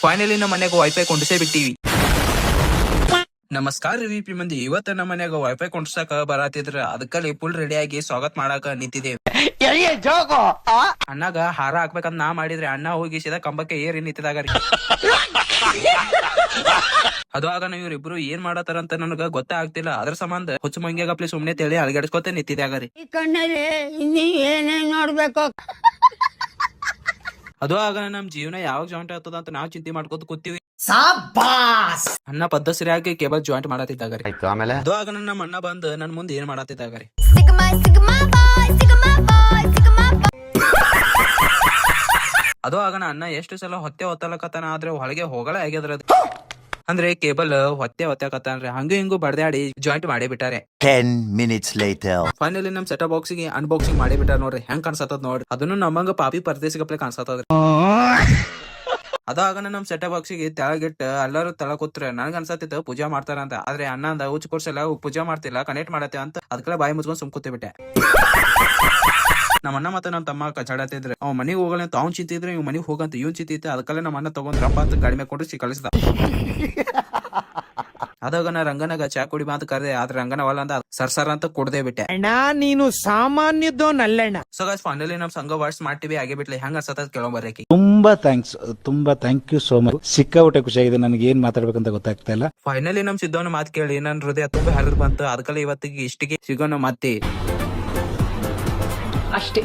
Finally ನಮ್ಮ ಮನೆಗೆ wifi ಕೊಂಡಿಸೇ ಬಿಟ್ಟಿವಿ. ನಮಸ್ಕಾರ ವಿಪಿ ಮಂದಿ, ಇವತ್ತ ನಮ್ಮ ಮನ್ಯಾಗ ವೈಫೈ ಕೊಂಡಿಸಾಕ ಬರತ್ತಿದ್ರ ಅದಕ್ಕಲ್ಲಿ ಫುಲ್ ರೆಡಿ ಆಗಿ ಸ್ವಾಗತ ಮಾಡಾಕ ನಿಂತಿದ್ದೇವೆ. ಅಣ್ಣಗ ಹಾರ ಹಾಕ್ಬೇಕಂತ ನಾ ಮಾಡಿದ್ರೆ ಅಣ್ಣ ಹೋಗಿ ಸೀದಾ ಕಂಬಕ್ಕೆ ಏರಿ ನಿಂತಿದಾಗ ಅದು ಆಗ ಇವ್ರಿಬ್ರು ಏನ್ ಮಾಡತಾರಂತ ನನಗ ಗೊತ್ತಾಗ್ತಿಲ್ಲ. ಅದ್ರ ಸಂಬಂಧ ಹುಚ್ಚ ಮಂಗ್ಯಾಗಪ್ಲಿ ಸುಮ್ನೆ ತೇಳಿ ಅಳಗಡಿಸ್ಕೊತ ನಿಂತಿದ್ಯಾಗರಿ. ಈ ಕಣ್ಣಲ್ಲಿ ಇನ್ನೀ ಏನೇನ್ ನೋಡ್ಬೇಕು. ಅದು ಆಗ ನಮ್ ಜೀವನ ಯಾವಾಗ ಜಾಯಿಂಟ್ ಆಗ್ತದ ಅಂತ ನಾವ್ ಚಿಂತೆ ಮಾಡ್ಕೊತ ಕೂತೀವಿ. ಅಣ್ಣ ಪದ್ಧಸರಿಯಾಗಿ ಕೇಬಲ್ ಜಾಯಿಂಟ್ ಮಾಡತ್ತಿದ್ದಾಗರಿ. ಆಮೇಲೆ ಅದು ಆಗ ನಮ್ಮ ಅಣ್ಣ ಬಂದ್ ನನ್ ಮುಂದೆ ಏನ್ ಮಾಡತ್ತಿದ್ದಾಗರಿ. ಅದು ಆಗ ಅಣ್ಣ ಎಷ್ಟು ಸಲ ಹೊತ್ತೆ ಹೊತ್ತಲಕತ್ತಾನ ಆದ್ರೆ ಒಳಗೆ ಹೋಗಲ್ಲ ಆಗ್ಯದ್ರ ಅದು. ಅಂದ್ರೆ ಕೇಬಲ್ ಹೊತ್ತೆ ಹೊತ್ತಕತ್ತಾನ್ರಿ. ಹಂಗೂ ಹಿಂಗೂ ಬಡ್ದಾಡಿ ಜಾಯಿಂಟ್ ಮಾಡೇ ಬಿಟ್ಟಾರೆ. 10 minutes later. ಫೈನಲಿ ನಮ್ ಸೆಟಪ್ ಬಾಕ್ಸ್ ಗೆ ಅನ್ಬಾಕ್ಸಿಂಗ್ ಮಾಡೇ ಬಿಟ್ಟಾರ ನೋಡ್ರಿ. ಹೆಂಗ್ ಕಾಣಿಸತ್ತದ ನೋಡ್ರಿ. ಅದನ್ನು ನಮ್ಮಂಗ ಪಾಪಿ ಪರದೇಶಗಪ್ಲೆ ಕಾಣಿಸತ್ತದ್ರಿ. ಅದಾಗ ನಮ್ ಸೆಟಪ್ ಬಾಕ್ಸ್ ಗೆ ತೆಳಗಿಟ್ಟು ಎಲ್ಲರೂ ತಳ ಕೂತ್ರ ನನಗ ಅನ್ಸತ್ತಿತ್ತು ಪೂಜಾ ಮಾಡ್ತಾರ ಅಂತ. ಆದ್ರೆ ಅಣ್ಣ ಅಂದ ಹುಚ್ಚ ಕೊಡ್ಸಲ್ಲ ಪೂಜಾ ಮಾಡ್ತಿಲ್ಲ ಕನೆಕ್ಟ್ ಮಾಡತ್ತೆ ಅಂತ ಅದಕ್ಕೆಲ್ಲ ಬಾಯಿ ಮುಚ್ಕೊಂಡ್ ಸುಮ್ಕೂತಿ ಬಿಟ್ಟೆ. ನಮ್ಮ ಅಣ್ಣ ಮತ್ತೆ ನಮ್ ತಮ್ಮ ಕಚಾಡತ್ತಿದ್ರೆ ಅವ್ ಮನಿಗ್ ಹೋಗಲ್ಲ ಅಂತ ಅವ್ನ್ ಚಿಂತಿದ್ರೆ ಇವ್ ಮನಿಗ್ ಹೋಗಂತ ಇವ್ನ್ ಚಿಂತಿತ್ತು. ಅದಕ್ಕಲ್ಲೇ ನಮ್ಮ ಅಣ್ಣ ತಗೊಂಡ್ ರಪ್ಪ ಅಂತ ಗಾಡಿ ಮೇಲೆ ಕೊಟ್ಟು ಕಳಿಸ್ದ. ಅದಾಗ ನಾ ರಂಗನಾಗ ಚಾ ಕುಡಿ ಮಾತು ಕರೆದೆ. ಆದ್ರೆ ರಂಗನ ವಲ್ಲ ಅಂತ ಸರ್ಸರ್ ಅಂತ ಕೊಡದೆ ಬಿಟ್ಟೆ. ಅಣ್ಣ ನೀನು ಸಾಮಾನ್ಯದೋನಲ್ಲಣ್ಣ. ಸೊ ಗಾಯ್ಸ್ ಫೈನಲಿ ನಮ್ ಸಂಘ ವಾಟ್ಸ್ ಮಾಡ್ತೀವಿ ಆಗಿ ಬಿಟ್ಲೆ ಹೆಂಗ ಅನ್ಸತ್ತ ಕೇಳೋಬರ್ರಿ. ತುಂಬಾ ಥ್ಯಾಂಕ್ ಯು ಸೋ ಮಚ್. ಸಿಕ್ಕಾಪಟ್ಟೆ ಖುಷಿಯಾಗಿದೆ. ನನಗೆ ಏನ್ ಮಾತಾಡ್ಬೇಕಂತ ಗೊತ್ತಾಗ್ತಾ ಇಲ್ಲ. ಫೈನಲಿ ನಮ್ ಸಿದ್ದವನ ಮಾತು ಕೇಳಿ ನನ್ ಹೃದಯ ತುಂಬಾ ಹರಿದ್ ಬಂತು. ಅದಕ್ಕಲ್ಲ ಇವತ್ತಿಗೆ ಇಷ್ಟಿಗೆ ಸಿಗೋಣ ಮತ್ತೆ ಅಷ್ಟೇ.